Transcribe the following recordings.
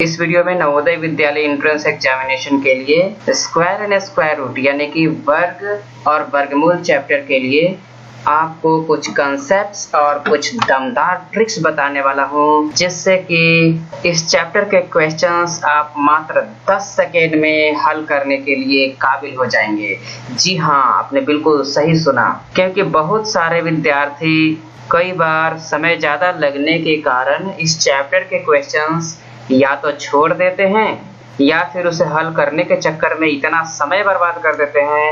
इस वीडियो में Navodaya Vidyalaya entrance examination के लिए स्क्वायर एंड स्क्वायर रूट यानी कि वर्ग और वर्गमूल चैप्टर के लिए आपको कुछ कॉन्सेप्ट्स और कुछ दमदार ट्रिक्स बताने वाला हूं, जिससे कि इस चैप्टर के क्वेश्चंस आप मात्र 10 सेकेंड में हल करने के लिए काबिल हो जाएंगे। जी हाँ, आपने बिल्कुल सही सुना, क्योंकि बहुत सारे विद्यार्थी कई बार समय ज्यादा लगने के कारण इस चैप्टर के क्वेश्चंस या तो छोड़ देते हैं या फिर उसे हल करने के चक्कर में इतना समय बर्बाद कर देते हैं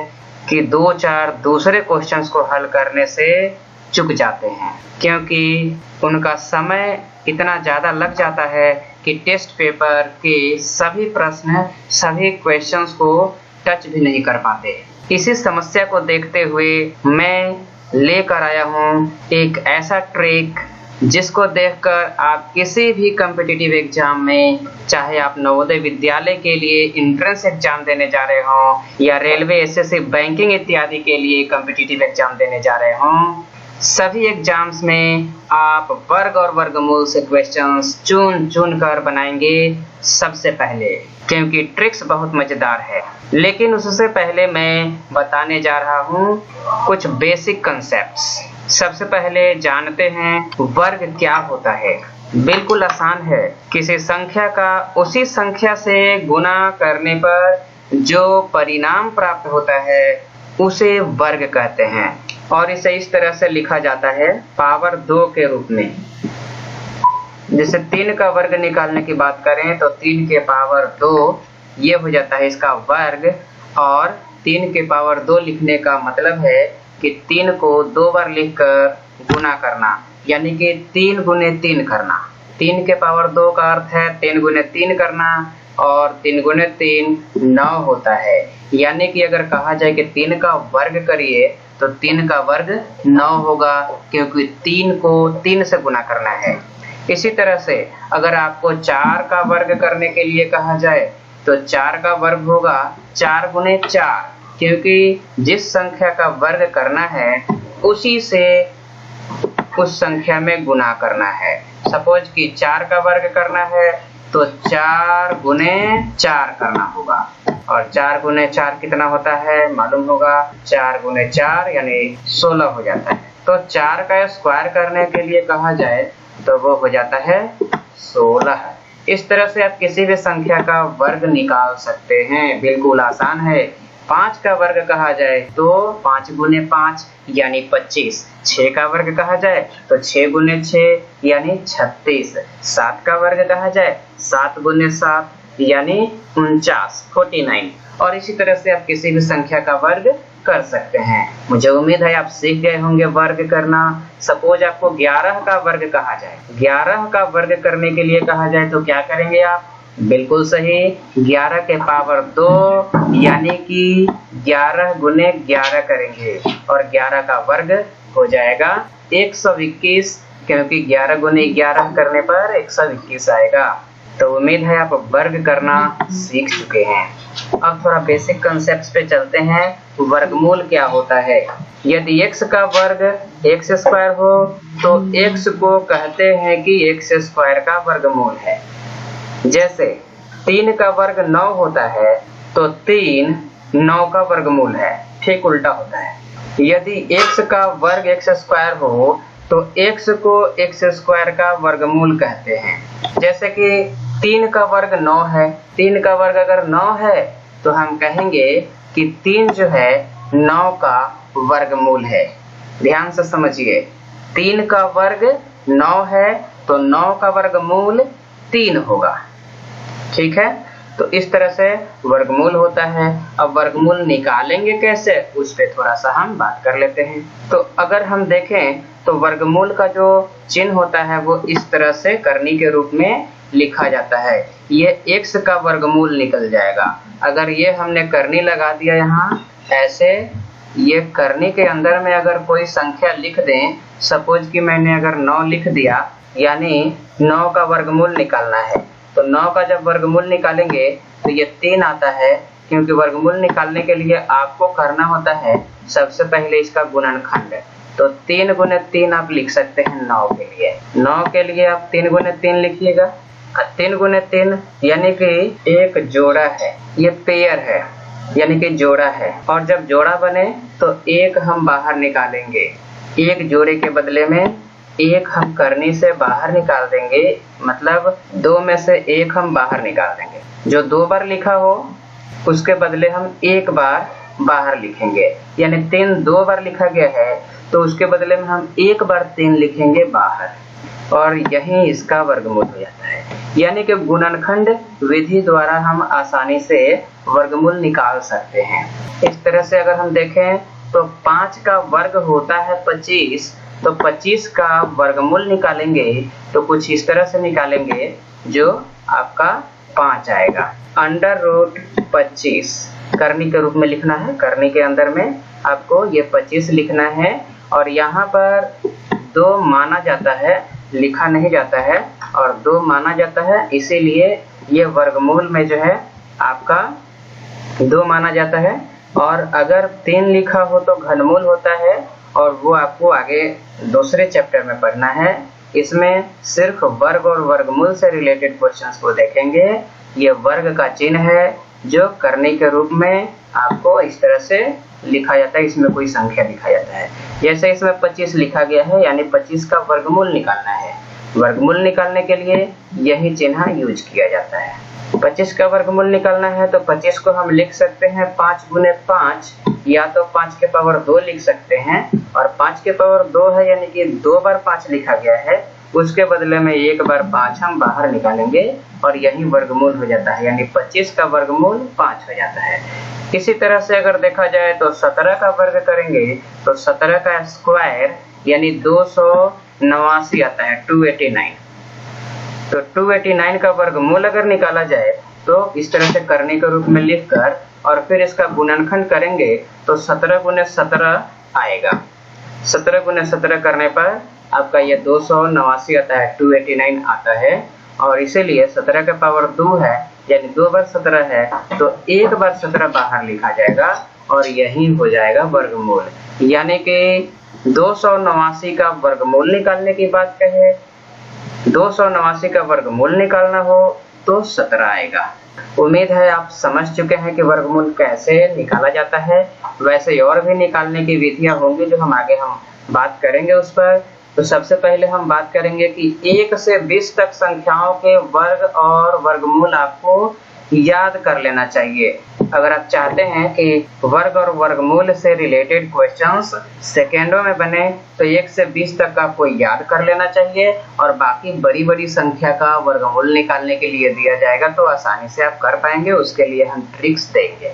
कि 2-4 दूसरे क्वेश्चंस को हल करने से चूक जाते हैं, क्योंकि उनका समय इतना ज़्यादा लग जाता है कि टेस्ट पेपर के सभी प्रश्न, सभी क्वेश्चंस को टच भी नहीं कर पाते। इसी समस्या को देखते हुए मैं लेकर आया हूँ एक ऐसा ट्रिक जिसको देखकर आप किसी भी कॉम्पिटिटिव एग्जाम में, चाहे आप नवोदय विद्यालय के लिए एंट्रेंस एग्जाम देने जा रहे हो या रेलवे, एसएससी, बैंकिंग इत्यादि के लिए कॉम्पिटिटिव एग्जाम देने जा रहे हो, सभी एग्जाम्स में आप वर्ग और वर्गमूल से क्वेश्चंस चुन कर बनाएंगे सबसे पहले, क्योंकि ट्रिक्स बहुत मजेदार है। लेकिन उससे पहले मैं बताने जा रहा हूँ कुछ बेसिक कॉन्सेप्ट्स। सबसे पहले जानते हैं वर्ग क्या होता है। बिल्कुल आसान है, किसी संख्या का उसी संख्या से गुना करने पर जो परिणाम प्राप्त होता है उसे वर्ग कहते हैं, और इसे इस तरह से लिखा जाता है पावर 2 के रूप में। जैसे 3 का वर्ग निकालने की बात करें तो 3 के पावर 2 ये हो जाता है इसका वर्ग, और 3 के पावर 2 लिखने का मतलब है कि 3 को 2 बार लिखकर गुना करना, यानी कि 3 गुने 3 करना। 3 के पावर 2 का अर्थ है 3 गुने 3 करना, और 3 गुने 3 9 होता है। यानी कि अगर कहा जाए कि 3 का वर्ग करिए तो 3 का वर्ग 9 होगा, क्योंकि 3 को 3 से गुना करना है। इसी तरह से अगर आपको 4 का वर्ग करने के लिए कहा जाए तो 4 का वर्ग होगा 4 गुने 4, क्योंकि जिस संख्या का वर्ग करना है उसी से उस संख्या में गुना करना है। सपोज कि 4 का वर्ग करना है तो 4 गुने 4 करना होगा, और 4 गुने 4 कितना होता है मालूम होगा, 4 गुने 4 यानी 16 हो जाता है। तो 4 का स्क्वायर करने के लिए कहा जाए तो वो हो जाता है 16। इस तरह से आप किसी भी संख्या का वर्ग निकाल सकते हैं, बिल्कुल आसान है। 5 का वर्ग कहा जाए तो 5 गुने 5 यानी 25। 6 का वर्ग कहा जाए तो 6 गुने 6 यानी 36। 7 का वर्ग कहा जाए 7 गुने 7 यानी 49। और इसी तरह से आप किसी भी संख्या का वर्ग कर सकते हैं। मुझे उम्मीद है आप सीख गए होंगे वर्ग करना। सपोज आपको 11 का वर्ग कहा जाए, 11 का वर्ग करने के लिए कहा जाए तो क्या करेंगे आप? बिल्कुल सही, 11 के पावर 2 यानी कि 11 गुने 11 करेंगे, और 11 का वर्ग हो जाएगा 121, क्योंकि 11 गुने 11 करने पर 121 आएगा। तो उम्मीद है आप वर्ग करना सीख चुके हैं। अब थोड़ा बेसिक कॉन्सेप्ट्स पे चलते हैं। वर्गमूल क्या होता है? यदि x का वर्ग x स्क्वायर हो तो x को कहते हैं कि x स्क्वायर का वर्गमूल है। जैसे 3 का वर्ग 9 होता है तो 3 9 का वर्गमूल है, ठीक उल्टा होता है। यदि x का वर्ग x स्क्वायर हो तो x को x स्क्वायर का वर्गमूल कहते हैं। जैसे कि 3 का वर्ग 9 है, 3 का वर्ग अगर 9 है तो हम कहेंगे कि 3 जो है 9 का वर्गमूल है। ध्यान से समझिए, 3 का वर्ग 9 है तो 9 का वर्गमूल 3 होगा, ठीक है। तो इस तरह से वर्गमूल होता है। अब वर्गमूल निकालेंगे कैसे, उस पे थोड़ा सा हम बात कर लेते हैं। तो अगर हम देखें तो वर्गमूल का जो चिन्ह होता है वो इस तरह से करनी के रूप में लिखा जाता है। ये x का वर्गमूल निकल जाएगा। अगर ये हमने करनी लगा दिया यहाँ ऐसे, ये करनी के अंदर में अगर कोई संख्या लिख दें, सपोज कि मैंने अगर 9 लिख दिया, यानी 9 का वर्गमूल निकालना है, तो 9 का जब वर्गमूल निकालेंगे तो ये 3 आता है, क्योंकि वर्गमूल निकालने के लिए आपको करना होता है सबसे पहले इसका गुणनखंड। तो 3 गुने 3 आप लिख सकते हैं 9 के लिए। 9 के लिए आप 3 गुने 3 लिखिएगा, 3 गुने 3 यानी कि एक जोड़ा है, ये पेयर है यानी कि जोड़ा है। और जब जोड़ा बने तो एक हम बाहर निकालेंगे, एक जोड़े के बदले में एक हम करनी से बाहर निकाल देंगे, मतलब 2 में से 1 हम बाहर निकाल देंगे। जो 2 बार लिखा हो उसके बदले हम 1 बार बाहर लिखेंगे, यानी 3 2 बार लिखा गया है तो उसके बदले में हम 1 बार 3 लिखेंगे बाहर, और यही इसका वर्गमूल हो जाता है। यानी कि गुणनखंड विधि द्वारा हम आसानी से वर्गमूल निकाल सकते हैं। इस तरह से अगर हम देखें तो 5 का वर्ग होता है 25, तो 25 का वर्गमूल निकालेंगे तो कुछ इस तरह से निकालेंगे जो आपका 5 आएगा। √25 करनी के रूप में लिखना है, करनी के अंदर में आपको ये 25 लिखना है, और यहाँ पर 2 माना जाता है, लिखा नहीं जाता है, और 2 माना जाता है, इसीलिए ये वर्गमूल में जो है आपका 2 माना जाता है। और अगर 3 लिखा हो तो घनमूल होता है, और वो आपको आगे दूसरे चैप्टर में पढ़ना है। इसमें सिर्फ वर्ग और वर्गमूल से रिलेटेड क्वेश्चंस को देखेंगे। ये वर्ग का चिन्ह है जो करने के रूप में आपको इस तरह से लिखा जाता है, इसमें कोई संख्या लिखा जाता है। जैसे इसमें 25 लिखा गया है, यानी 25 का वर्गमूल निकालना है। वर्गमूल निकालने के लिए यही चिन्ह यूज किया जाता है। 25 का वर्गमूल निकालना है तो 25 को हम लिख सकते हैं 5 गुने 5, या तो 5 के पावर 2 लिख सकते हैं, और 5 के पावर 2 है यानी कि 2 बार 5 लिखा गया है, उसके बदले में 1 बार 5 हम बाहर निकालेंगे और यही वर्गमूल हो जाता है, यानी 25 का वर्गमूल 5 हो जाता है। इसी तरह से अगर देखा जाए तो 17 का वर्ग करेंगे तो 17 का स्क्वायर यानी 289 आता है, 289। तो 289 का वर्गमूल अगर निकाला जाए तो इस तरह से करने के रूप में लिखकर और फिर इसका गुणनखंड करेंगे तो 17 गुने 17 आएगा। 17 गुने 17 करने पर आपका ये 289 आता है, 289 आता है, और इसीलिए 17 का पावर 2 है यानी 2 बार 17 है तो 1 बार 17 बाहर लिखा जाएगा और यही हो जाएगा वर्गमूल। यानी कि 289 का वर्गमूल निकालने की बात कहे, 289 का वर्गमूल निकालना हो तो 17 आएगा। उम्मीद है आप समझ चुके हैं कि वर्गमूल कैसे निकाला जाता है। वैसे और भी निकालने की विधियां होंगी जो हम आगे बात करेंगे उस पर। तो सबसे पहले हम बात करेंगे कि 1 से 20 तक संख्याओं के वर्ग और वर्गमूल आपको याद कर लेना चाहिए। अगर आप चाहते हैं कि वर्ग और वर्गमूल से रिलेटेड क्वेश्चंस सेकेंडों में बने तो 1 से 20 तक आपको याद कर लेना चाहिए, और बाकी बड़ी बड़ी संख्या का वर्गमूल निकालने के लिए दिया जाएगा तो आसानी से आप कर पाएंगे। उसके लिए हम ट्रिक्स देंगे।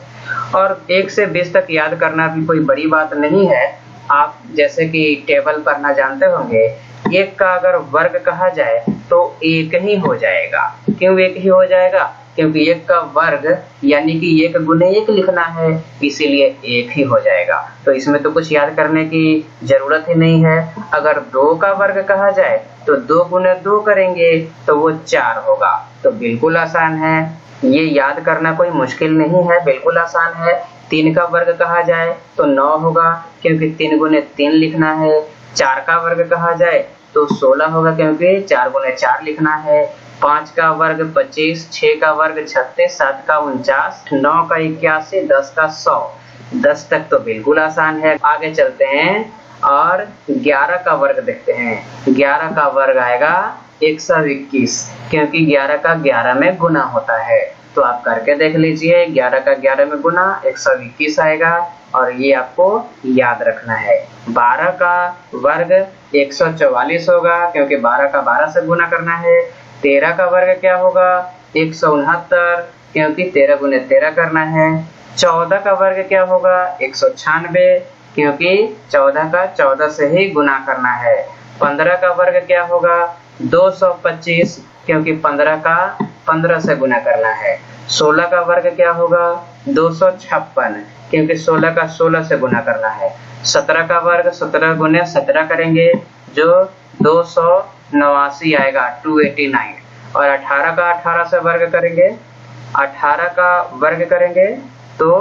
और 1 से 20 तक याद करना भी कोई बड़ी बात नहीं है। आप जैसे कि टेबल पढ़ना जानते होंगे, 1 का अगर वर्ग कहा जाए तो 1 ही हो जाएगा। क्यों 1 ही हो जाएगा? क्योंकि 1 का वर्ग यानी कि 1 गुने 1 लिखना है, इसीलिए 1 ही हो जाएगा। तो इसमें तो कुछ याद करने की जरूरत ही नहीं है। अगर 2 का वर्ग कहा जाए तो 2 गुने 2 करेंगे तो वो 4 होगा। तो बिल्कुल आसान है, ये याद करना कोई मुश्किल नहीं है, बिल्कुल आसान है। 3 का वर्ग कहा जाए तो 9 होगा क्योंकि 3 गुने 3 लिखना है। 4 का वर्ग कहा जाए तो 16 होगा क्योंकि 4 गुने 4 लिखना है। 5 का वर्ग 25, 6 का वर्ग 36, 7 का 49, 9 का 81, 10 का 100। 10 तक तो बिल्कुल आसान है। आगे चलते हैं और 11 का वर्ग देखते हैं। 11 का वर्ग आएगा 121 क्योंकि 11 का 11 में गुना होता है। तो आप करके देख लीजिए, 11 का 11 में गुना 121 आएगा और ये आपको याद रखना है। 12 का वर्ग 144 होगा क्योंकि 12 का 12 से गुना करना है। 13 का वर्ग क्या होगा? 169 क्योंकि 13 गुने 13 करना है। 14 का वर्ग क्या होगा? 196 क्योंकि 14 का 14 से ही गुना करना है। 15 का वर्ग क्या होगा? 225 क्योंकि 15 का 15 से गुना करना है। 16 का वर्ग क्या होगा? 256 क्योंकि 16 का 16 से गुना करना है। 17 का वर्ग 17 गुने 17 करेंगे जो 289 आएगा, 289। और 18 का 18 से वर्ग करेंगे, 18 का वर्ग करेंगे तो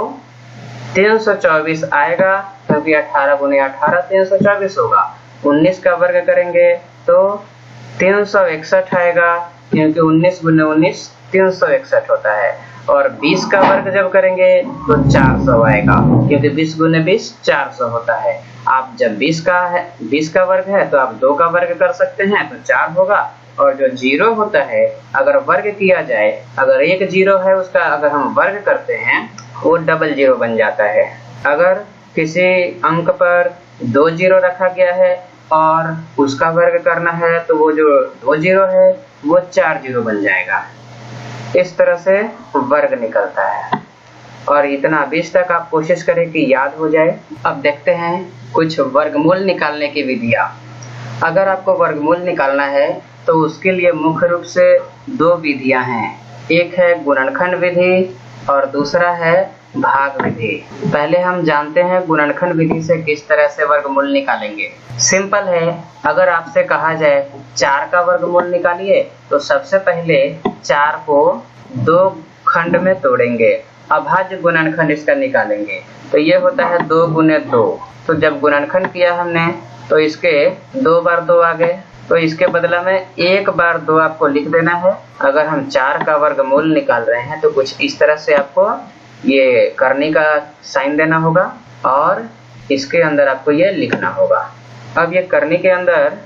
324 आएगा क्योंकि 18 गुने 18 324 होगा। 19 का वर्ग करेंगे तो 361 आएगा क्योंकि 19 गुने 19 361 होता है, और 20 का वर्ग जब करेंगे तो 400 आएगा, क्योंकि 20 गुने 20 400 होता है। आप जब 20 का वर्ग है तो आप 2 का वर्ग कर सकते हैं तो 4 होगा, और जो 0 होता है अगर वर्ग किया जाए, अगर एक 0 है उसका अगर हम वर्ग करते हैं वो डबल 0 बन जाता है। अगर किसी अंक पर 2 0 रखा गया है और उसका वर्ग करना है तो वो जो 2 0 है वो 4 0 बन जाएगा। इस तरह से वर्ग निकलता है, और इतना 20 तक आप कोशिश करें कि याद हो जाए। अब देखते हैं कुछ वर्गमूल निकालने की विधियां। अगर आपको वर्गमूल निकालना है तो उसके लिए मुख्य रूप से 2 विधियां हैं, एक है गुणनखंड विधि और दूसरा है भाग विधि। पहले हम जानते हैं गुणनखंड विधि से किस तरह से वर्गमूल निकालेंगे। सिंपल है, अगर आपसे कहा जाए 4 का वर्गमूल निकालिए तो सबसे पहले 4 को 2 खंड में तोड़ेंगे, अभाज्य गुणनखंड इसका निकालेंगे। तो ये होता है 2 गुने 2। तो जब गुणनखंड किया हमने तो इसके 2 बार 2 आ गए, तो इसके बदला में 1 बार 2 आपको लिख देना है। अगर हम 4 का वर्गमूल निकाल रहे हैं तो कुछ इस तरह से आपको ये करनी का साइन देना होगा और इसके अंदर आपको ये लिखना होगा। अब ये करनी के अंदर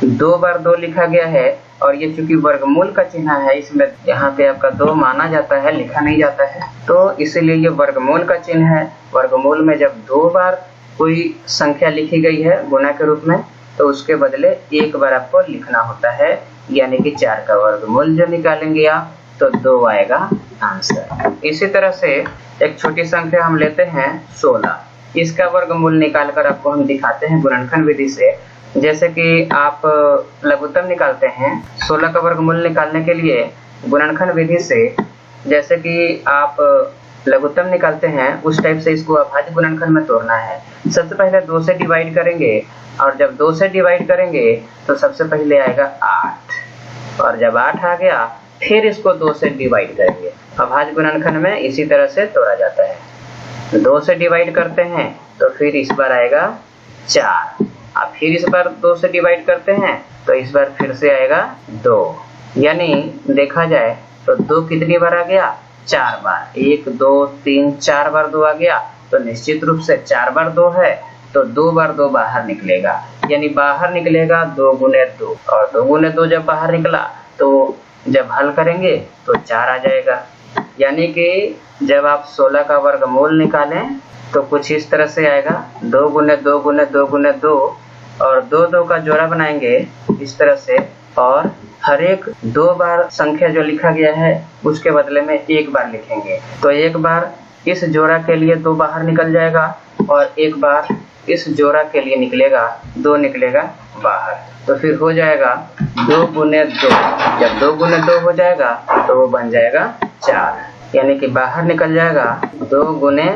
2 बार 2 लिखा गया है, और ये चूंकि वर्गमूल का चिन्ह है इसमें यहाँ पे आपका 2 माना जाता है, लिखा नहीं जाता है, तो इसीलिए ये वर्गमूल का चिन्ह है। वर्गमूल में जब 2 बार कोई संख्या लिखी गई है गुणा के रूप में तो उसके बदले 1 बार आपको लिखना होता है, यानी कि 4 का वर्गमूल जो निकालेंगे आप तो 2 आएगा आंसर। इसी तरह से एक छोटी संख्या हम लेते हैं 16, इसका वर्गमूल निकालकर आपको हम दिखाते हैं गुणनखंड विधि से। जैसे कि आप लघुत्तम निकालते हैं, 16 का वर्गमूल निकालने के लिए गुणनखंड विधि से जैसे कि आप लघुत्तम निकालते हैं उस टाइप से इसको अभाज्य गुणनखंड में तोड़ना है। सबसे पहले 2 से डिवाइड करेंगे, और जब 2 से डिवाइड करेंगे तो सबसे पहले आएगा 8, और जब 8 आ गया फिर इसको 2 से डिवाइड करेंगे। अभाज्य गुणनखंड में इसी तरह से तोड़ा जाता है। 2 से डिवाइड करते हैं तो फिर इस बार आएगा 4, अब फिर इस बार 2 से डिवाइड करते हैं तो इस बार फिर से आएगा 2, यानी देखा जाए तो 2 कितनी बार आ गया, 4 बार। 1 2 3 4 बार 2 आ गया, तो निश्चित रूप से 4 बार 2 है तो 2 बार 2 बाहर निकलेगा, यानी बाहर निकलेगा 2 गुने 2, और 2 गुने 2 जब बाहर निकला तो जब हल करेंगे तो 4 आ जाएगा। यानी कि जब आप 16 का वर्गमूल निकालें तो कुछ इस तरह से आएगा 2 गुने 2 गुने 2 गुने 2, और 2 2 का जोड़ा बनाएंगे इस तरह से, और हर एक 2 बार संख्या जो लिखा गया है उसके बदले में 1 बार लिखेंगे। तो 1 बार इस जोड़ा के लिए 2 बाहर निकल जाएगा, और 1 बार इस जोड़ा के लिए निकलेगा 2 निकलेगा बाहर। तो फिर हो जाएगा 2 गुने 2, जब 2 गुने 2 हो जाएगा तो वो बन जाएगा 4, यानी कि बाहर निकल जाएगा 2 गुने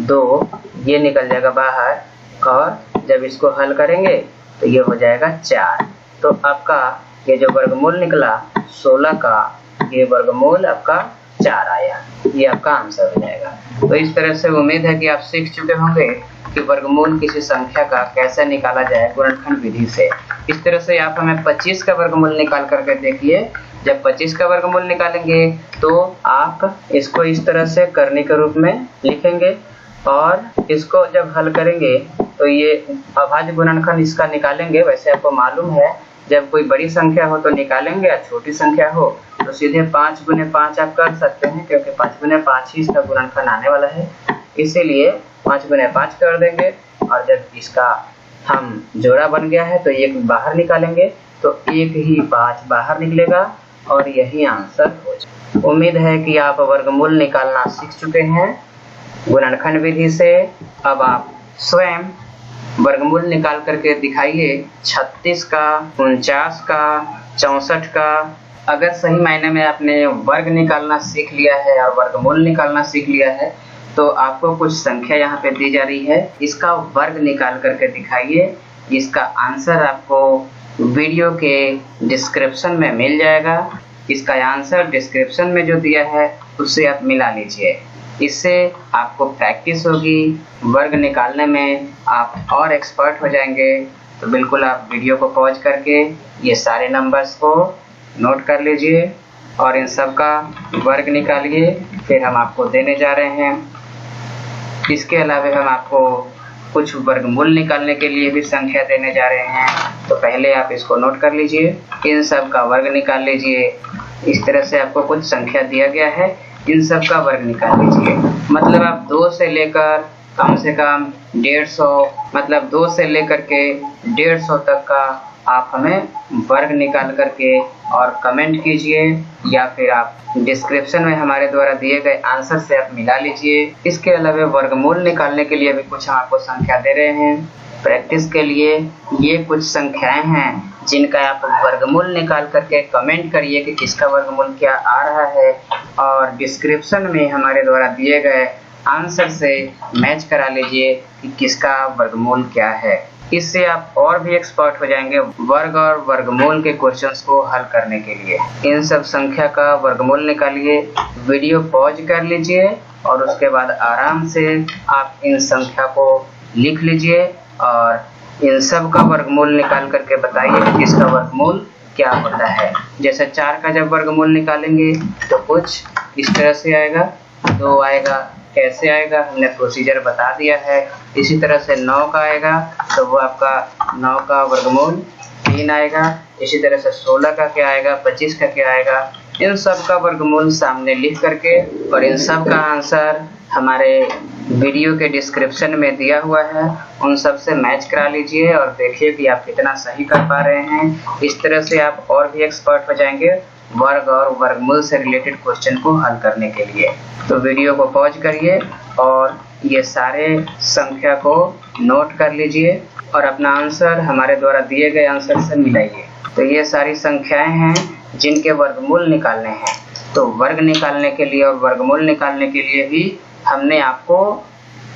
2, ये निकल जाएगा बाहर, और जब इसको हल करेंगे तो ये हो जाएगा 4। तो आपका ये जो वर्गमूल निकला 16 का, ये वर्गमूल आपका 4 आया, ये आपका आंसर हो जाएगा। तो इस तरह से उम्मीद है कि आप सीख चुके होंगे कि वर्गमूल किसी संख्या का कैसे निकाला जाए गुणनखंड विधि से। इस तरह से आप हमें 25 का वर्गमूल निकाल करके देखिए। जब 25 का वर्गमूल निकालेंगे तो आप इसको इस तरह से करने के रूप में लिखेंगे, और इसको जब हल करेंगे तो ये अभाज्य गुणनखंड इसका निकालेंगे। वैसे आपको मालूम है जब कोई बड़ी संख्या हो तो निकालेंगे, और छोटी संख्या हो तो सीधे 5 गुने 5 आप कर सकते हैं, क्योंकि 5 गुने 5 ही इसका गुणनखंड आने वाला है, इसीलिए 5 गुने 5 कर देंगे। और जब इसका हम जोड़ा बन गया है तो 1 बाहर निकालेंगे तो 1 ही 5 बाहर निकलेगा, और यही आंसर हो जाएगा। उम्मीद है कि आप वर्गमूल निकालना सीख चुके हैं गुणनखंड विधि से। अब आप स्वयं वर्गमूल निकाल करके दिखाइए 36 का, 49 का, 64 का। अगर सही मायने में आपने वर्ग निकालना सीख लिया है और वर्गमूल निकालना सीख लिया है तो आपको कुछ संख्या यहाँ पे दी जा रही है, इसका वर्ग निकाल करके दिखाइए। इसका आंसर आपको वीडियो के डिस्क्रिप्शन में मिल जाएगा। इसका आंसर डिस्क्रिप्शन में जो दिया है उससे आप मिला लीजिए, इससे आपको प्रैक्टिस होगी वर्ग निकालने में, आप और एक्सपर्ट हो जाएंगे। तो बिल्कुल आप वीडियो को पॉज करके ये सारे नंबर्स को नोट कर लीजिए और इन सब का वर्ग निकालिए, फिर हम आपको देने जा रहे हैं। इसके अलावा हम आपको कुछ वर्गमूल निकालने के लिए भी संख्या देने जा रहे हैं, तो पहले आप इसको नोट कर लीजिए, इन सब का वर्ग निकाल लीजिए। इस तरह से आपको कुछ संख्या दिया गया है, इन सब का वर्ग निकाल लीजिए। मतलब आप 2 से लेकर कम से कम 150, मतलब 2 से लेकर के 150 तक का आप हमें वर्ग निकाल करके और कमेंट कीजिए, या फिर आप डिस्क्रिप्शन में हमारे द्वारा दिए गए आंसर से आप मिला लीजिए। इसके अलावा वर्गमूल निकालने के लिए भी कुछ हम आपको संख्या दे रहे हैं। प्रैक्टिस के लिए ये कुछ संख्याएं हैं जिनका आप वर्गमूल निकाल करके कमेंट करिए कि किसका वर्गमूल क्या आ रहा है, और डिस्क्रिप्शन में हमारे द्वारा दिए गए आंसर से मैच करा लीजिए कि किसका वर्गमूल क्या है। इससे आप और भी एक्सपर्ट हो जाएंगे वर्ग और वर्गमूल के क्वेश्चंस को हल करने के लिए। इन सब संख्या का वर्गमूल निकालिए, वीडियो पॉज कर लीजिए और उसके बाद आराम से आप इन संख्या को लिख लीजिए और इन सब का वर्गमूल निकाल करके बताइए कि किसका वर्गमूल क्या होता है। जैसे 4 का जब वर्गमूल निकालेंगे तो कुछ इस तरह से आएगा, 2 आएगा, कैसे आएगा हमने प्रोसीजर बता दिया है। इसी तरह से 9 का आएगा तो वो आपका 9 का वर्गमूल 3 आएगा। इसी तरह से 16 का क्या आएगा, 25 का क्या आएगा। इन सब का वर्गमूल सामने लिख करके और इन सब का आंसर हमारे वीडियो के डिस्क्रिप्शन में दिया हुआ है, उन सब से मैच करा लीजिए और देखिए कि आप कितना सही कर पा रहे हैं। इस तरह से आप और भी एक्सपर्ट हो जाएंगे वर्ग और वर्गमूल से रिलेटेड क्वेश्चन को हल करने के लिए। तो वीडियो को पॉज करिए और ये सारे संख्या को नोट कर लीजिए और अपना आंसर हमारे द्वारा दिए गए आंसर से मिलाइए। तो ये सारी संख्याएं हैं जिनके वर्गमूल निकालने हैं। तो वर्ग निकालने के लिए और वर्गमूल निकालने के लिए भी हमने आपको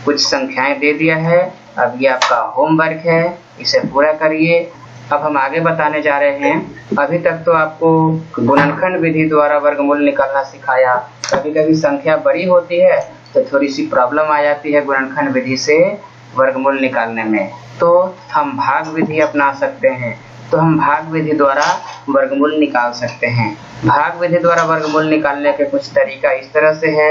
कुछ संख्याएं दे दिया है। अब ये आपका होमवर्क है, इसे पूरा करिए। अब हम आगे बताने जा रहे हैं। अभी तक तो आपको गुणनखंड विधि द्वारा वर्गमूल निकालना सिखाया। कभी कभी संख्या बड़ी होती है तो थोड़ी सी प्रॉब्लम आ जाती है गुणनखंड विधि से वर्गमूल निकालने में, तो हम भाग विधि अपना सकते हैं। तो हम भाग विधि द्वारा वर्गमूल निकाल सकते हैं। भाग विधि द्वारा वर्गमूल निकालने के कुछ तरीका इस तरह से है।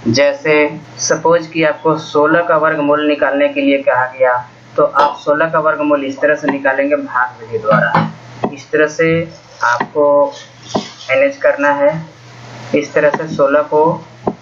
जैसे सपोज कि आपको 16 का वर्गमूल निकालने के लिए कहा गया, तो आप 16 का वर्गमूल इस तरह से निकालेंगे भाग विधि द्वारा। इस तरह से आपको मैनेज करना है। इस तरह से 16 को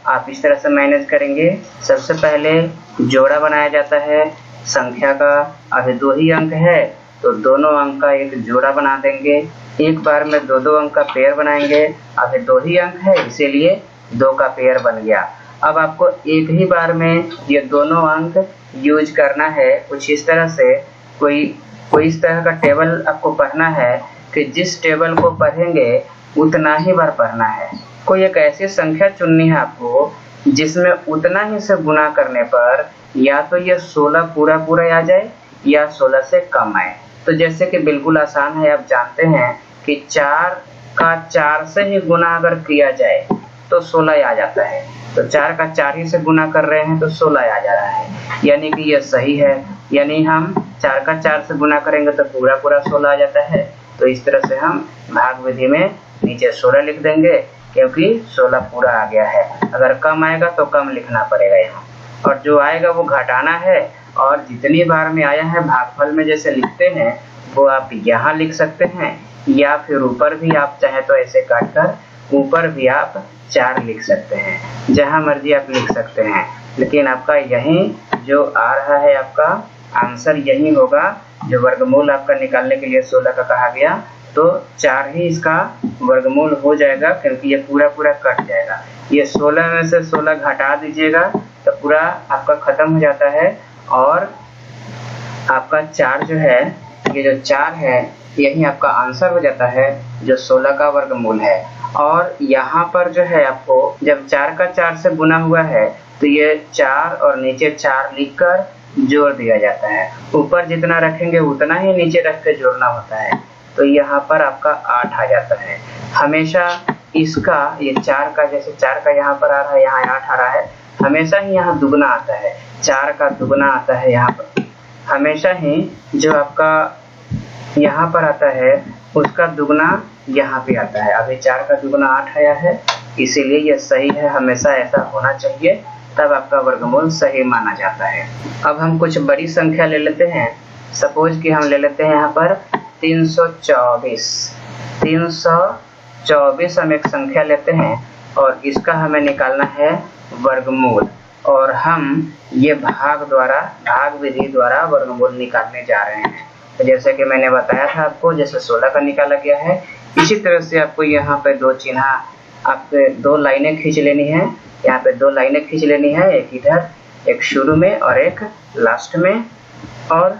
आप इस तरह से मैनेज करेंगे। सबसे पहले जोड़ा बनाया जाता है संख्या का। अभी 2 ही अंक है तो दोनों अंक का एक जोड़ा बना देंगे। एक बार में 2-2 अंक का पेयर बनाएंगे। अभी 2 ही अंक है इसीलिए 2 का पेयर बन गया। अब आपको एक ही बार में ये दोनों अंक यूज करना है। कुछ इस तरह से कोई इस तरह का टेबल आपको पढ़ना है कि जिस टेबल को पढ़ेंगे उतना ही बार पढ़ना है। कोई एक ऐसी संख्या चुननी है आपको जिसमें उतना ही से गुना करने पर या तो ये 16 पूरा आ जाए या 16 से कम आए। तो जैसे कि बिल्कुल आसान है, आप जानते हैं कि 4 का 4 से ही गुना अगर किया जाए तो 16 आ जाता है। तो 4 का 4 ही से गुना कर रहे हैं तो 16 आ जा रहा है, यानी कि यह सही है। यानी हम 4 का 4 से गुना करेंगे तो पूरा 16 आ जाता है। तो इस तरह से हम भाग विधि में नीचे 16 लिख देंगे क्योंकि 16 पूरा आ गया है। अगर कम आएगा तो कम लिखना पड़ेगा यहाँ, और जो आएगा वो घटाना है। और जितनी बार में आया है भागफल में जैसे लिखते हैं वो आप यहाँ लिख सकते हैं, या फिर ऊपर भी आप चाहे तो ऐसे काट कर ऊपर भी आप 4 लिख सकते हैं। जहाँ मर्जी आप लिख सकते हैं, लेकिन आपका यही जो आ रहा है आपका आंसर यही होगा। जो वर्गमूल आपका निकालने के लिए 16 का कहा गया तो 4 ही इसका वर्गमूल हो जाएगा क्योंकि ये पूरा कट जाएगा। ये 16 में से 16 घटा दीजिएगा तो पूरा आपका खत्म हो जाता है। और आपका 4 जो है, ये जो 4 है यही आपका आंसर हो जाता है जो 16 का वर्गमूल है। और यहाँ पर जो है आपको जब 4 का 4 से गुना हुआ है तो ये 4 और नीचे 4 लिखकर जोड़ दिया जाता है। ऊपर जितना रखेंगे उतना ही नीचे रख के जोड़ना होता है। तो यहाँ पर आपका 8 आ जाता है। हमेशा इसका ये 4 का, जैसे 4 का यहाँ पर आ रहा है, यहाँ 8 आ रहा है, हमेशा ही यहाँ दुगना आता है। 4 का दुगना आता है यहाँ पर। हमेशा ही जो आपका यहाँ पर आता है उसका दुगना यहाँ पे आता है। अभी 4 का दुगना 8 आया है, इसीलिए यह सही है। हमेशा ऐसा होना चाहिए, तब आपका वर्गमूल सही माना जाता है। अब हम कुछ बड़ी संख्या ले लेते हैं। सपोज कि हम ले लेते हैं यहाँ पर 324। 324 हम एक संख्या लेते हैं और इसका हमें निकालना है वर्गमूल, और हम ये भाग विधि द्वारा वर्गमूल निकालने जा रहे हैं। तो जैसे कि मैंने बताया था आपको, जैसे 16 का निकाला गया है, इसी तरह से आपको यहाँ पे 2 चिन्ह, आपके 2 लाइनें खींच लेनी है। यहाँ पे 2 लाइनें खींच लेनी है, एक इधर, एक शुरू में और एक लास्ट में, और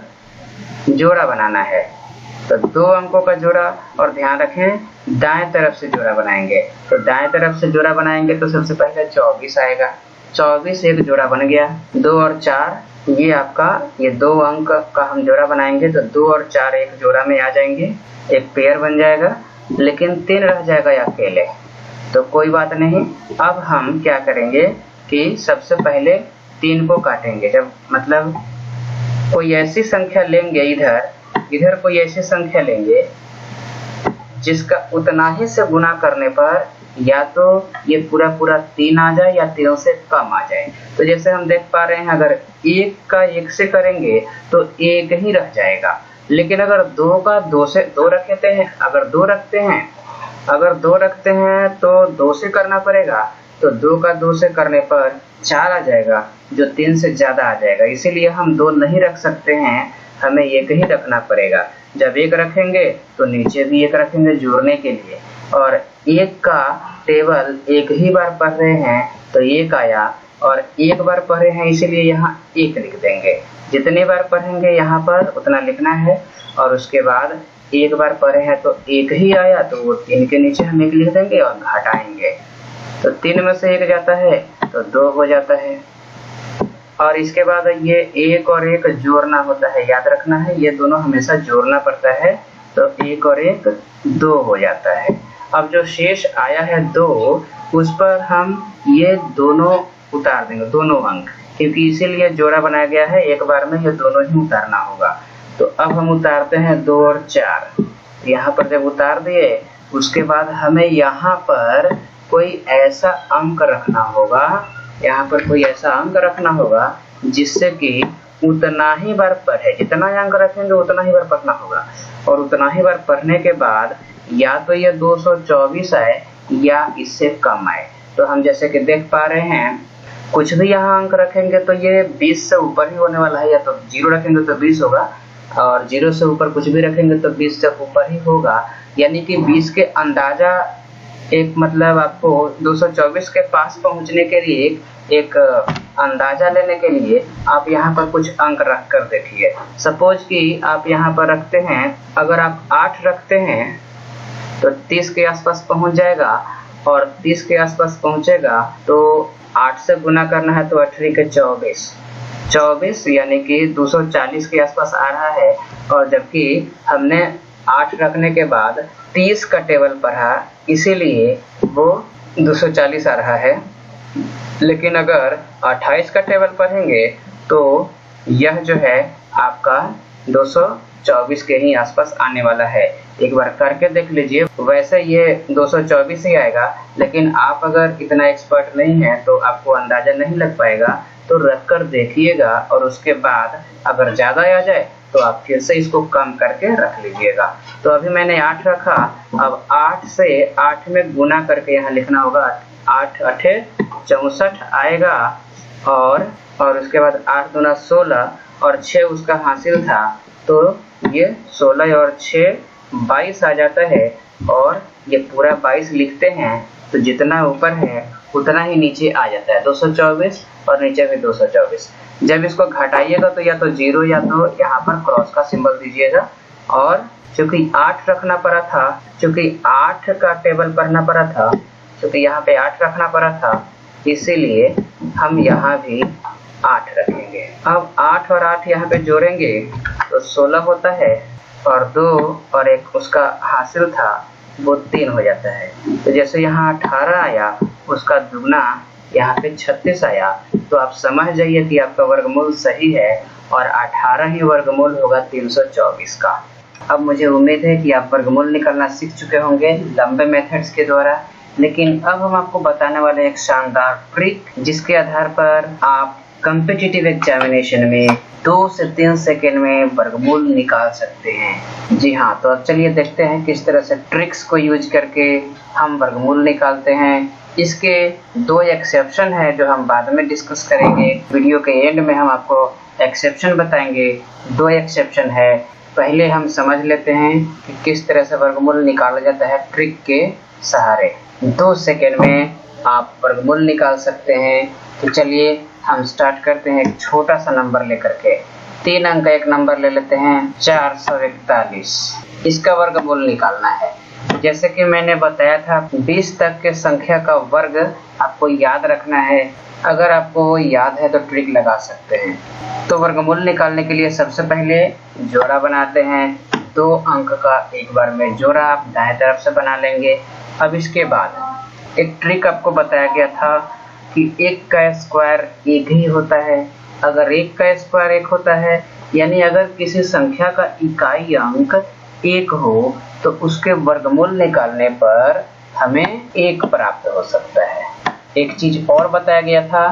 जोड़ा बनाना है। तो 2 अंकों का जोड़ा, और ध्यान रखें दाएं तरफ से जोड़ा बनाएंगे। तो दाएं तरफ से जोड़ा बनाएंगे तो सबसे पहले 24 आएगा। 24 एक जोड़ा बन गया। 2 और 4 ये आपका, ये 2 अंक का हम जोड़ा बनाएंगे तो 2 और 4 एक जोड़ा में आ जाएंगे, एक पेयर बन जाएगा। लेकिन 3 रह जाएगा अकेले, तो कोई बात नहीं। अब हम क्या करेंगे कि सबसे पहले 3 को काटेंगे। जब मतलब कोई ऐसी संख्या लेंगे, इधर कोई ऐसी संख्या लेंगे जिसका उतना ही से गुना करने पर या तो ये पूरा 3 आ जाए या 3 से कम आ जाए। तो जैसे हम देख पा रहे हैं, अगर 1 का 1 से करेंगे तो 1 ही रह जाएगा। लेकिन अगर 2 का 2 से 2 रखते हैं, अगर 2 रखते हैं तो 2 से करना पड़ेगा। तो 2 का 2 से करने पर 4 आ जाएगा, जो 3 से ज्यादा आ जाएगा। इसीलिए हम 2 नहीं रख सकते हैं, हमें 1 ही रखना पड़ेगा। जब 1 रखेंगे तो नीचे भी 1 रखेंगे जोड़ने के लिए, और 1 का टेबल एक ही बार पढ़ रहे हैं तो 1 आया, और 1 बार पढ़े हैं इसीलिए यहाँ 1 लिख देंगे। जितनी बार पढ़ेंगे यहाँ पर उतना लिखना है, और उसके बाद 1 बार पढ़े हैं तो 1 ही आया, तो वो 3 के नीचे हम 1 लिख देंगे और घटाएंगे। तो 3 में से 1 जाता है तो 2 हो जाता है। और इसके बाद ये 1 और 1 जोड़ना होता है, याद रखना है, ये दोनों हमेशा जोड़ना पड़ता है। तो 1 और 1 2 हो जाता है। अब जो शेष आया है 2, उस पर हम ये दोनों उतार देंगे, दोनों अंक, क्योंकि इसीलिए जोड़ा बनाया गया है, एक बार में ये दोनों ही उतारना होगा। तो अब हम उतारते हैं 2 और 4। यहाँ पर जब उतार दिए, उसके बाद हमें यहाँ पर कोई ऐसा अंक रखना होगा, यहाँ पर कोई ऐसा अंक रखना होगा जिससे कि उतना ही बार पढ़े। जितना अंक रखेंगे उतना ही बार पढ़ना होगा, और उतना ही बार पढ़ने के बाद या तो ये 224 आए या इससे कम आए। तो हम जैसे कि देख पा रहे हैं, कुछ भी यहाँ अंक रखेंगे तो ये 20 से ऊपर ही होने वाला है। या तो 0 रखेंगे तो 20 होगा, और 0 से ऊपर कुछ भी रखेंगे तो 20 से ऊपर ही होगा। यानी कि 20 के अंदाजा, एक मतलब आपको 224 के पास पहुंचने के लिए एक अंदाजा लेने के लिए आप यहाँ पर कुछ अंक रख कर देखिए। सपोज कि आप यहाँ पर रखते हैं, अगर आप 8 रखते हैं तो 30 के आसपास पहुंच जाएगा, और 30 के आसपास पहुंचेगा तो 8 से गुना करना है तो 8 के 24 यानी कि 240 के आसपास आ रहा है। और जबकि हमने 8 रखने के बाद 30 का टेबल पढ़ा, इसीलिए वो 240 आ रहा है। लेकिन अगर 28 का टेबल पढ़ेंगे तो यह जो है आपका 224 के ही आसपास आने वाला है। एक बार करके देख लीजिए, वैसे ये 224 ही आएगा, लेकिन आप अगर इतना एक्सपर्ट नहीं है तो आपको अंदाजा नहीं लग पाएगा। तो रख कर देखिएगा, और उसके बाद अगर ज्यादा आ जाए तो आप फिर से इसको कम करके रख लीजिएगा। तो अभी मैंने 8 रखा, अब 8 से 8 में गुना करके यहाँ लिखना होगा। 8 8 64 आएगा, और उसके बाद 8 दूना 16 और 6 उसका हासिल था, तो ये 16 और 6 22 आ जाता है। और ये पूरा 22 लिखते हैं तो जितना ऊपर है उतना ही नीचे आ जाता है, 224 और नीचे भी 224। जब इसको घटाइएगा तो या तो 0 या तो यहाँ पर क्रॉस का सिंबल दीजिएगा। और चूंकि 8 रखना पड़ा था, चूंकि 8 का टेबल पढ़ना पड़ा था, चूंकि यहाँ पे 8 रखना पड़ा था, इसीलिए हम यहाँ भी 8 रखेंगे। अब 8 और 8 यहाँ पे जोड़ेंगे तो 16 होता है, और 2 और 1 उसका हासिल था, वो 3 हो जाता है। तो जैसे यहाँ 18 आया, उसका दुगना यहाँ पे 36 आया, तो आप समझ जाइए कि आपका वर्गमूल सही है, और 18 ही वर्गमूल होगा 324 का। अब मुझे उम्मीद है कि आप वर्गमूल निकालना सीख चुके होंगे लंबे मेथड्स के द्वारा, लेकिन अब हम आपको बताने वाले एक शानदार ट्रिक जिसके आधार पर आप कॉम्पिटिटिव एग्जामिनेशन में 2 से 3 सेकेंड में वर्गमूल निकाल सकते हैं। जी हाँ, तो अब चलिए देखते हैं किस तरह से ट्रिक्स को यूज करके हम वर्गमूल निकालते हैं। इसके 2 एक्सेप्शन है जो हम बाद में डिस्कस करेंगे। वीडियो के एंड में हम आपको एक्सेप्शन बताएंगे। 2 एक्सेप्शन है। पहले हम समझ लेते हैं कि किस तरह से वर्गमूल निकाला जाता है ट्रिक के सहारे। 2 सेकेंड में आप वर्गमूल निकाल सकते हैं। तो चलिए हम स्टार्ट करते हैं एक छोटा सा नंबर लेकर के। 3 अंक का एक नंबर ले लेते हैं 441। इसका वर्गमूल निकालना है। जैसे कि मैंने बताया था 20 तक के संख्या का वर्ग आपको याद रखना है। अगर आपको वो याद है तो ट्रिक लगा सकते हैं। तो वर्गमूल निकालने के लिए सबसे पहले जोड़ा बनाते हैं। 2 अंक का एक बार में जोड़ा आप दाएं तरफ से बना लेंगे। अब इसके बाद एक ट्रिक आपको बताया गया था कि 1 का स्क्वायर 1 ही होता है। अगर 1 का स्क्वायर 1 होता है, यानी अगर किसी संख्या का इकाई अंक 1 हो तो उसके वर्गमूल निकालने पर हमें 1 प्राप्त हो सकता है। एक चीज और बताया गया था,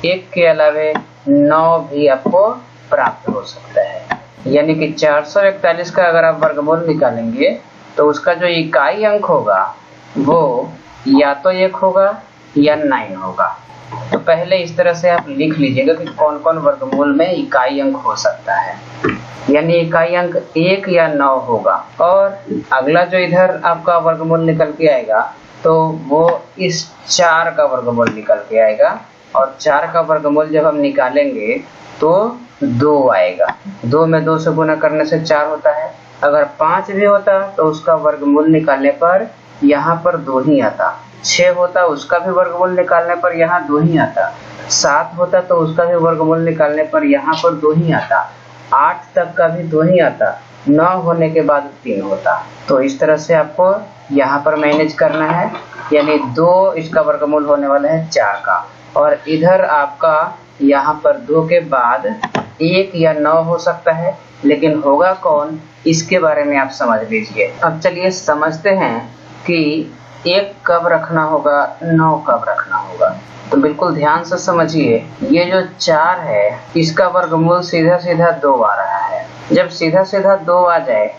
1 के अलावे 9 भी आपको प्राप्त हो सकता है। यानी कि 441 का अगर आप वर्गमूल निकालेंगे तो उसका जो इकाई अंक होगा वो या तो 1 होगा या 9 होगा। तो पहले इस तरह से आप लिख लीजिएगा कि कौन कौन वर्गमूल में इकाई अंक हो सकता है। यानी इकाई अंक 1 या 9 होगा। और अगला जो इधर आपका वर्गमूल निकल के आएगा तो वो इस 4 का वर्गमूल निकल के आएगा। और 4 का वर्गमूल जब हम निकालेंगे तो 2 आएगा। 2 में 2 से गुणा करने से 4 होता है। अगर 5 भी होता तो उसका वर्गमूल निकालने पर यहाँ पर 2 ही आता। 6 होता उसका भी वर्गमूल निकालने पर यहाँ 2 ही आता। 7 होता तो उसका भी वर्गमूल निकालने पर यहाँ पर 2 ही आता। 8 तक का भी 2 ही आता। 9 होने के बाद 3 होता। तो इस तरह से आपको यहाँ पर मैनेज करना है। यानी 2 इसका वर्गमूल होने वाला है 4 का। और इधर आपका यहाँ पर 2 के बाद 1 या 9 हो सकता है, लेकिन होगा कौन इसके बारे में आप समझ लीजिए। अब चलिए समझते हैं कि 1 कब रखना होगा, 9 कब रखना होगा। तो बिल्कुल ध्यान से समझिए, ये जो 4 है इसका वर्गमूल सीधा सीधा 2 आ रहा है। जब सीधा सीधा 2 आ जाए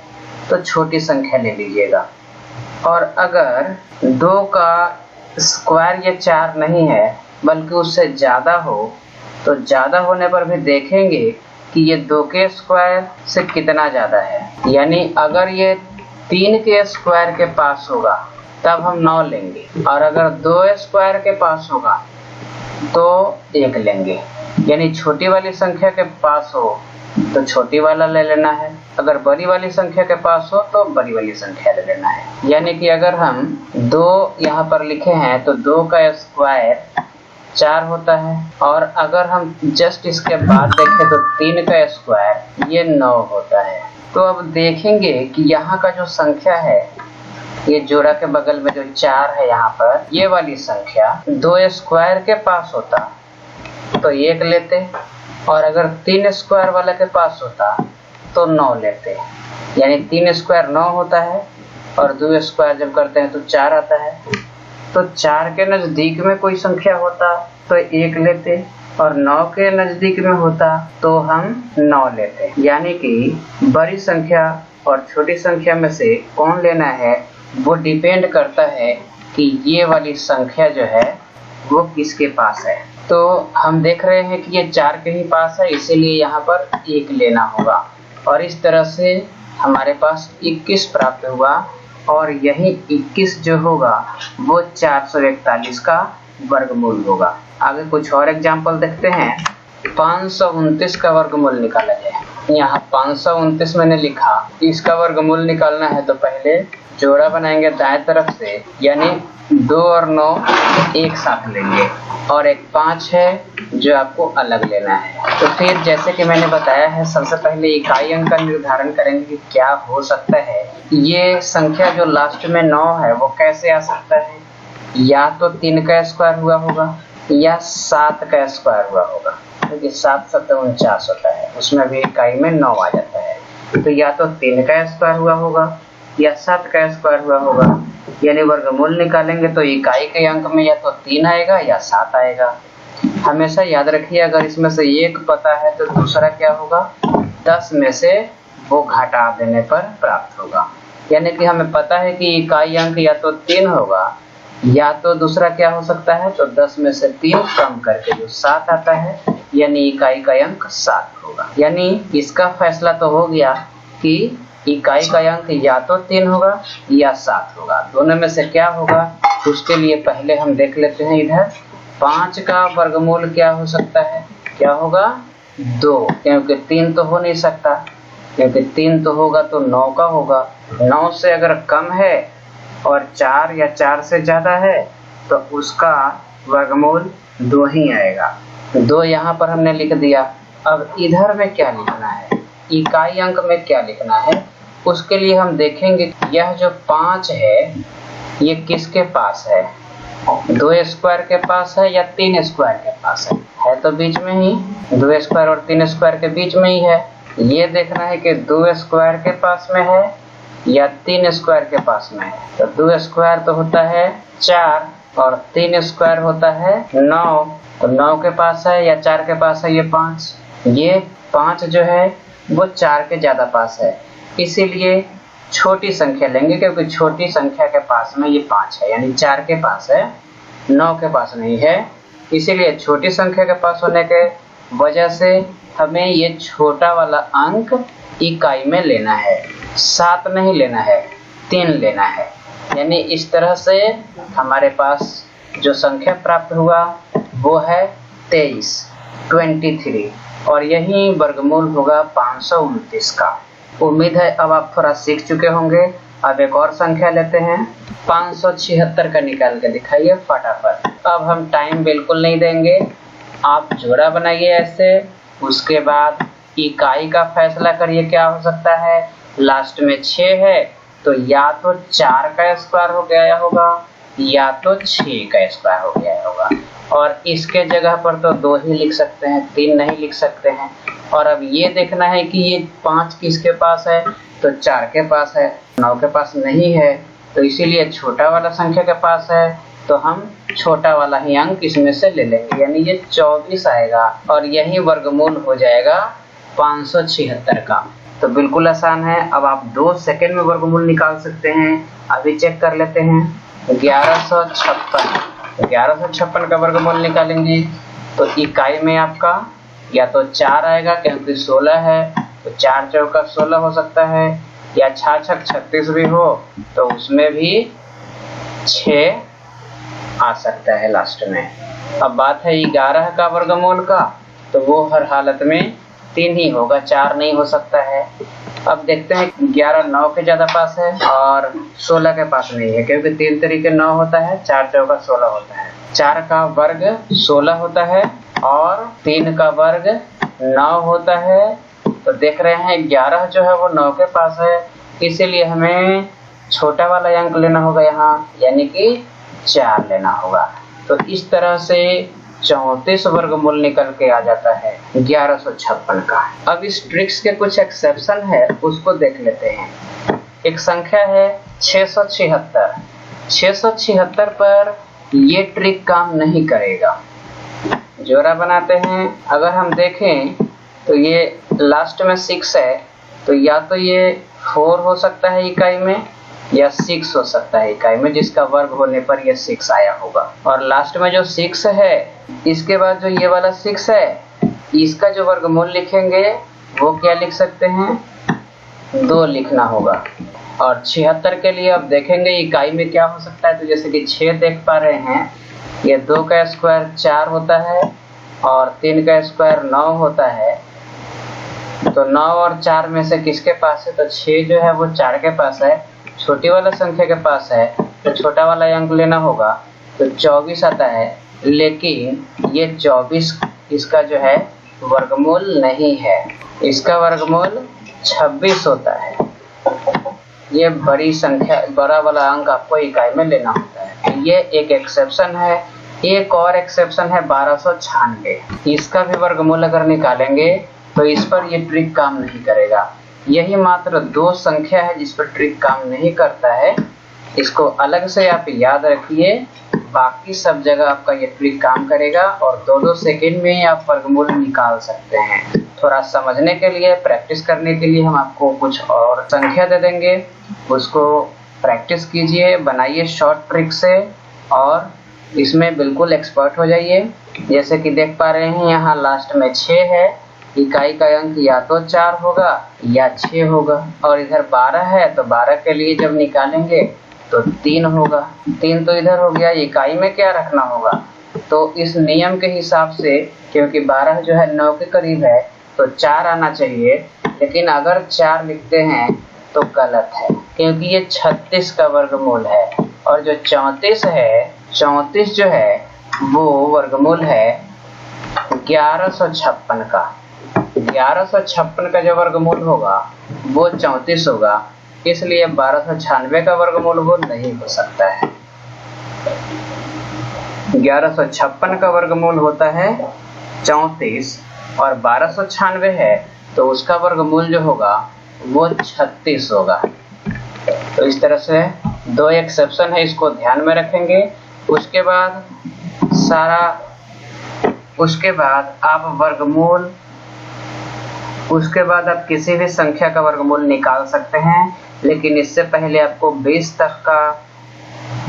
तो छोटी संख्या ले लीजिएगा। और अगर 2 का स्क्वायर ये 4 नहीं है बल्कि उससे ज्यादा हो तो ज्यादा होने पर भी देखेंगे कि ये 2 के स्क्वायर से कितना ज्यादा है। यानी अगर ये 3 के स्क्वायर के पास होगा तब हम 9 लेंगे, और अगर 2 स्क्वायर के पास होगा तो 1 लेंगे। यानी छोटी वाली संख्या के पास हो तो छोटी वाला ले लेना है, अगर बड़ी वाली संख्या के पास हो तो बड़ी वाली संख्या ले लेना है। यानी कि अगर हम 2 यहाँ पर लिखे हैं तो 2 का स्क्वायर 4 होता है। और अगर हम जस्ट इसके बाद देखें तो 3 का स्क्वायर ये 9 होता है। तो अब देखेंगे कि यहाँ का जो संख्या है, ये जोड़ा के बगल में जो 4 है यहाँ पर, ये वाली संख्या 2 स्क्वायर के पास होता तो 1 लेते, और अगर 3 स्क्वायर वाला के पास होता तो 9 लेते। यानी 3 स्क्वायर 9 होता है और 2 स्क्वायर जब करते हैं तो 4 आता है। तो 4 के नजदीक में कोई संख्या होता तो 1 लेते, और 9 के नजदीक में होता तो हम 9 लेते। यानी कि बड़ी संख्या और छोटी संख्या में से कौन लेना है वो डिपेंड करता है कि ये वाली संख्या जो है वो किसके पास है। तो हम देख रहे हैं कि ये 4 के ही पास है, इसीलिए यहाँ पर 1 लेना होगा। और इस तरह से हमारे पास 21 प्राप्त हुआ, और यही 21 जो होगा वो 441 का वर्गमूल होगा। आगे कुछ और एग्जाम्पल देखते हैं। 529 का वर्गमूल निकाला जाए। यहाँ 529 मैंने लिखा, इसका वर्गमूल निकालना है तो पहले जोड़ा बनाएंगे दाएं तरफ से, यानी 2 और 9 एक साथ लेंगे, और एक 5 है जो आपको अलग लेना है। तो फिर जैसे कि मैंने बताया है, सबसे पहले इकाई अंक का निर्धारण करेंगे कि क्या हो सकता है। ये संख्या जो लास्ट में 9 है वो कैसे आ सकता है, या तो 3 का स्क्वायर हुआ होगा या 7 का स्क्वायर हुआ होगा, क्योंकि 7 7 49 होता है, उसमें भी इकाई में 9 आ जाता है। तो या तो 3 का स्क्वायर हुआ होगा या 7 का स्क्वायर हुआ होगा। यानी वर्गमूल निकालेंगे तो इकाई के अंक में या तो 3 आएगा या 7 आएगा। हमेशा याद रखिए, अगर इसमें से एक पता है तो दूसरा क्या होगा, 10 में से वो घटा देने पर प्राप्त होगा। यानी कि हमें पता है कि इकाई अंक या तो 3 होगा या तो दूसरा क्या हो सकता है, तो 10 में से 3 कम करके जो 7 आता है, यानी इकाई का अंक 7 होगा। यानी इसका फैसला तो हो गया कि इकाई का अंक या तो 3 होगा या 7 होगा। दोनों में से क्या होगा, उसके लिए पहले हम देख लेते हैं। इधर 5 का वर्गमूल क्या हो सकता है, क्या होगा 2, क्योंकि 3 तो हो नहीं सकता, क्योंकि 3 तो होगा तो 9 का होगा। 9 से अगर कम है और 4 या 4 से ज्यादा है तो उसका वर्गमूल 2 ही आएगा। 2 यहाँ पर हमने लिख दिया। अब इधर में क्या लिखना है, इकाई अंक में क्या लिखना है, उसके लिए हम देखेंगे यह जो 5 है ये किसके पास है, 2 स्क्वायर के पास है या 3 स्क्वायर के पास है तो बीच में ही, 2 स्क्वायर और 3 स्क्वायर के बीच में ही है। ये देखना है कि 2 स्क्वायर के पास में है या 3 स्क्वायर के पास में है। तो 2 स्क्वायर तो होता है 4 और 3 स्क्वायर होता है 9, तो 9 के पास है या 4 के पास है, ये 5। ये 5 जो है वो 4 के ज्यादा पास है, इसीलिए छोटी संख्या लेंगे, क्योंकि छोटी संख्या के पास में ये 5 है, यानी 4 के पास है, 9 के पास नहीं है। इसीलिए छोटी संख्या के पास होने के वजह से हमें ये छोटा वाला अंक इकाई में लेना है, 7 नहीं लेना है, 3 लेना है। यानी इस तरह से हमारे पास जो संख्या प्राप्त हुआ वो है 23 और यही वर्गमूल होगा 529 का। उम्मीद है अब आप थोड़ा सीख चुके होंगे। अब एक और संख्या लेते हैं, 576 का निकाल के दिखाइए फटाफट। अब हम टाइम बिल्कुल नहीं देंगे, आप जोड़ा बनाइए ऐसे, उसके बाद इकाई का फैसला करिए क्या हो सकता है। लास्ट में 6 है तो या तो 4 का स्क्वायर हो गया होगा या तो 6 का स्क्वायर हो गया होगा, और इसके जगह पर तो 2 ही लिख सकते हैं, 3 नहीं लिख सकते हैं। और अब ये देखना है कि ये 5 किसके पास है, तो 4 के पास है, 9 के पास नहीं है, तो इसीलिए छोटा वाला संख्या के पास है, तो हम छोटा वाला ही अंक इसमें से ले लेंगे, यानी ये 24 आएगा और यही वर्गमूल हो जाएगा 576 का। तो बिल्कुल आसान है। अब आप 2 सेकंड में वर्गमूल निकाल सकते हैं। अभी चेक कर लेते हैं। 1156 का वर्गमूल निकालेंगे तो इकाई में आपका या तो 4 आएगा, क्योंकि 16 है तो 4 चौका 16 हो सकता है, या 6 छक 36 भी हो तो उसमें भी 6 आ सकता है लास्ट में। अब बात है 11 का वर्गमूल का, तो वो हर हालत में 3 ही होगा, 4 नहीं हो सकता है। अब देखते हैं 11 9 के ज्यादा पास है और 16 के पास नहीं है, क्योंकि 3 तरीके 9 होता है, 4 चौका 16 होता है। 4 का वर्ग 16 होता है और 3 का वर्ग 9 होता है। तो देख रहे हैं 11 जो है वो 9 के पास है, इसीलिए हमें छोटा वाला अंक लेना होगा यहाँ, यानी कि 4 लेना होगा। तो इस तरह से 34 वर्गमूल निकल के आ जाता है 1156 का। अब इस ट्रिक्स के कुछ एक्सेप्शन है, उसको देख लेते हैं। एक संख्या है 676। 676 पर ये ट्रिक काम नहीं करेगा। जोड़ा बनाते हैं, अगर हम देखें तो ये लास्ट में 6 है, तो या तो ये 4 हो सकता है इकाई में या 6 हो सकता है इकाई में, जिसका वर्ग होने पर ये 6 आया होगा। और लास्ट में जो 6 है, इसके बाद जो ये वाला 6 है, इसका जो वर्गमूल लिखेंगे वो क्या लिख सकते हैं, 2 लिखना होगा। और 76 के लिए अब देखेंगे इकाई में क्या हो सकता है, तो जैसे कि 6 देख पा रहे हैं, ये 2 का स्क्वायर 4 होता है और 3 का स्क्वायर 9 होता है। तो 9 और 4 में से किसके पास है, तो 6 जो है वो 4 के पास है, छोटी वाला संख्या के पास है, तो छोटा वाला अंक लेना होगा, तो 24 आता है। लेकिन ये 24 इसका जो है वर्गमूल नहीं है, इसका वर्गमूल 26 होता है। ये बड़ी संख्या, बड़ा वाला अंक आपको इकाई में लेना होता है। ये एक एक्सेप्शन है। एक और एक्सेप्शन है 1296। इसका भी वर्गमूल अगर निकालेंगे तो इस पर ये ट्रिक काम नहीं करेगा। यही मात्र 2 संख्या है जिस पर ट्रिक काम नहीं करता है। इसको अलग से आप याद रखिए, बाकी सब जगह आपका ये ट्रिक काम करेगा और 2-2 सेकेंड में ही आप वर्गमूल निकाल सकते हैं। थोड़ा समझने के लिए, प्रैक्टिस करने के लिए हम आपको कुछ और संख्या दे देंगे, उसको प्रैक्टिस कीजिए, बनाइए शॉर्ट ट्रिक से और इसमें बिल्कुल एक्सपर्ट हो जाइए। जैसे कि देख पा रहे हैं यहाँ लास्ट में 6 है, इकाई का अंक या तो 4 होगा या 6 होगा, और इधर 12 है तो 12 के लिए जब निकालेंगे तो 3 होगा। 3 तो इधर हो गया, इकाई में क्या रखना होगा, तो इस नियम के हिसाब से क्योंकि 12 जो है 9 के करीब है तो 4 आना चाहिए, लेकिन अगर 4 लिखते हैं तो गलत है क्योंकि ये 36 का वर्गमूल है और जो 34 है, 34 जो है वो वर्गमूल है 1156 का। 1156 का जो वर्गमूल होगा वो 34 होगा, इसलिए 1296 का वर्गमूल वो नहीं हो सकता है। 1156 का वर्गमूल होता है 34 और 1296 है तो उसका वर्गमूल जो होगा वो 36 होगा। तो इस तरह से 2 एक्सेप्शन है, इसको ध्यान में रखेंगे। उसके बाद आप किसी भी संख्या का वर्गमूल निकाल सकते हैं, लेकिन इससे पहले आपको 20 तक का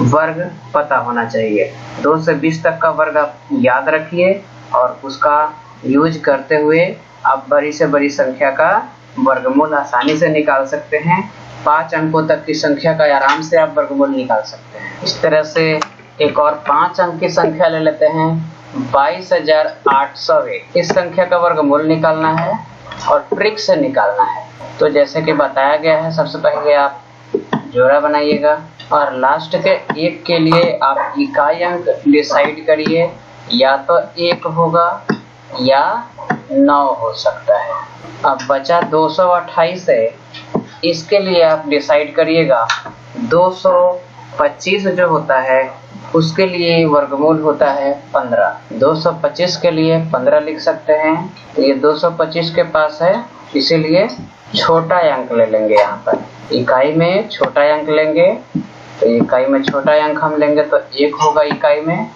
वर्ग पता होना चाहिए। 2 से 20 तक का वर्ग आप याद रखिए और उसका यूज करते हुए आप बड़ी से बड़ी संख्या का वर्गमूल आसानी से निकाल सकते हैं। 5 अंकों तक की संख्या का आराम से आप वर्गमूल निकाल सकते हैं। इस तरह से एक और 5 अंक की संख्या ले लेते हैं, 22,801। इस संख्या का वर्गमूल निकालना है और ट्रिक से निकालना है। तो जैसे कि बताया गया है, सबसे पहले आप जोड़ा बनाइएगा और लास्ट के 1 के लिए आप इकाई अंक डिसाइड करिए, या तो 1 होगा या 9 हो सकता है। अब बचा 228 है, इसके लिए आप डिसाइड करिएगा 225 जो होता है उसके लिए वर्गमूल होता है 15। 225 के लिए 15 लिख सकते हैं, ये 225 के पास है इसीलिए छोटा अंक ले लेंगे। यहाँ पर इकाई में छोटा अंक लेंगे, तो इकाई में छोटा अंक हम लेंगे तो 1 होगा इकाई में,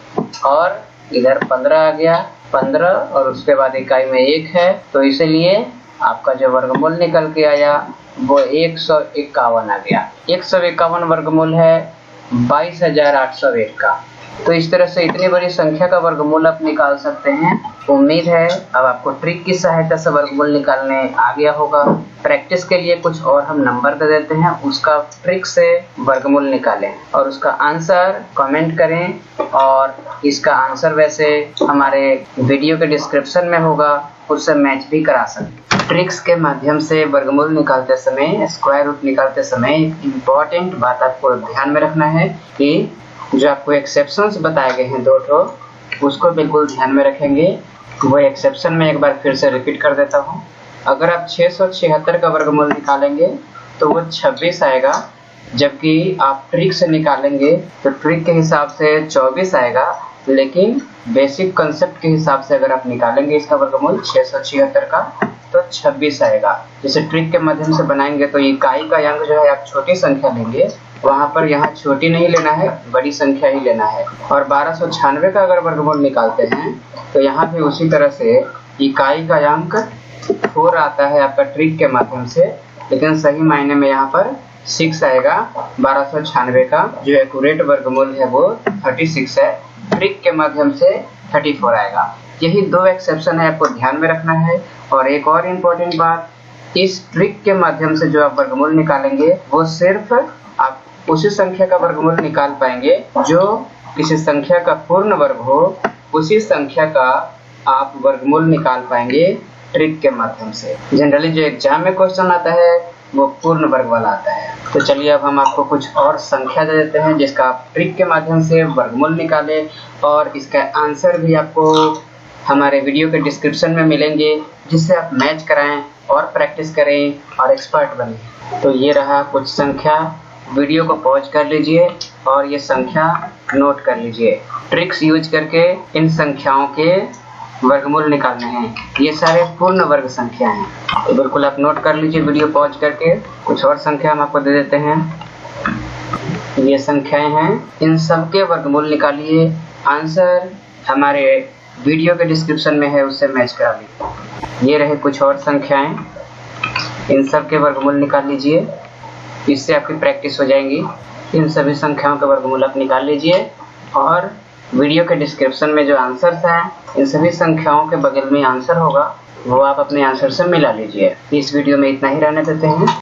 और इधर 15 आ गया, 15 और उसके बाद इकाई में 1 है, तो इसलिए आपका जो वर्गमूल निकल के आया वो 151 आ गया। 151 वर्गमूल है 22,801 का। तो इस तरह से इतनी बड़ी संख्या का वर्गमूल आप निकाल सकते हैं। उम्मीद है अब आपको ट्रिक की सहायता से वर्गमूल निकालने आ गया होगा। प्रैक्टिस के लिए कुछ और हम नंबर दे देते हैं, उसका ट्रिक से वर्गमूल निकालें और उसका आंसर कमेंट करें, और इसका आंसर वैसे हमारे वीडियो के डिस्क्रिप्शन में होगा, उससे मैच भी करा सकते। ट्रिक्स के माध्यम से वर्गमूल निकालते समय, स्क्वायर रूट निकालते समय एक इम्पॉर्टेंट बात आपको ध्यान में रखना है कि जो आपको एक्सेप्शंस बताए गए हैं 2 ठो, उसको बिल्कुल ध्यान में रखेंगे। वो एक्सेप्शन में एक बार फिर से रिपीट कर देता हूँ। अगर आप 676 का वर्गमूल निकालेंगे तो वो 26 आएगा, जबकि आप ट्रिक से निकालेंगे तो ट्रिक के हिसाब से 24 आएगा, लेकिन बेसिक कंसेप्ट के हिसाब से अगर आप निकालेंगे इसका वर्गमूल 676 का तो 26 आएगा। जैसे ट्रिक के माध्यम से बनाएंगे तो इकाई का अंक जो है आप छोटी संख्या लेंगे, वहाँ पर यहाँ छोटी नहीं लेना है, बड़ी संख्या ही लेना है। और 1296 का अगर वर्गमूल निकालते हैं तो यहाँ भी उसी तरह से इकाई का अंक 4 आता है आपका ट्रिक के माध्यम से, लेकिन सही मायने में यहाँ पर 6 आएगा। 1296 का जो एक्यूरेट वर्गमूल है वो 36 है, ट्रिक के माध्यम से 34 आएगा। यही 2 एक्सेप्शन है, आपको ध्यान में रखना है। और एक और इम्पोर्टेंट बात, इस ट्रिक के माध्यम से जो आप वर्गमूल निकालेंगे वो सिर्फ आप उसी संख्या का वर्गमूल निकाल पाएंगे जो किसी संख्या का पूर्ण वर्ग हो, उसी संख्या का आप वर्गमूल निकाल पाएंगे ट्रिक के माध्यम से। जनरली जो एग्जाम में क्वेश्चन आता है वो पूर्ण वर्ग वाला आता है। तो चलिए अब हम आपको कुछ और संख्या दे देते हैं जिसका आप ट्रिक के माध्यम से वर्गमूल निकालें, और इसका आंसर भी आपको हमारे वीडियो के डिस्क्रिप्शन में मिलेंगे, जिससे आप मैच कराएं और प्रैक्टिस करें और एक्सपर्ट बने। तो ये रहा कुछ संख्या, वीडियो को पॉज कर लीजिए और ये संख्या नोट कर लीजिए। ट्रिक्स यूज करके इन संख्याओं के वर्गमूल निकालने हैं। ये सारे पूर्ण वर्ग संख्या हैं, तो बिल्कुल आप नोट कर लीजिए वीडियो पॉज करके। कुछ और संख्या हम आपको दे देते हैं। ये संख्याएं हैं, इन सबके वर्गमूल निकालिए। आंसर हमारे वीडियो के डिस्क्रिप्शन में है, उससे मैच करा लीजिए। ये रहे कुछ और संख्याएं, इन सब के वर्गमूल निकाल लीजिए, इससे आपकी प्रैक्टिस हो जाएगी। इन सभी संख्याओं के वर्गमूल आप निकाल लीजिए और वीडियो के डिस्क्रिप्शन में जो आंसर्स हैं, इन सभी संख्याओं के बगल में आंसर होगा, वो आप अपने आंसर से मिला लीजिए। इस वीडियो में इतना ही रहने देते हैं।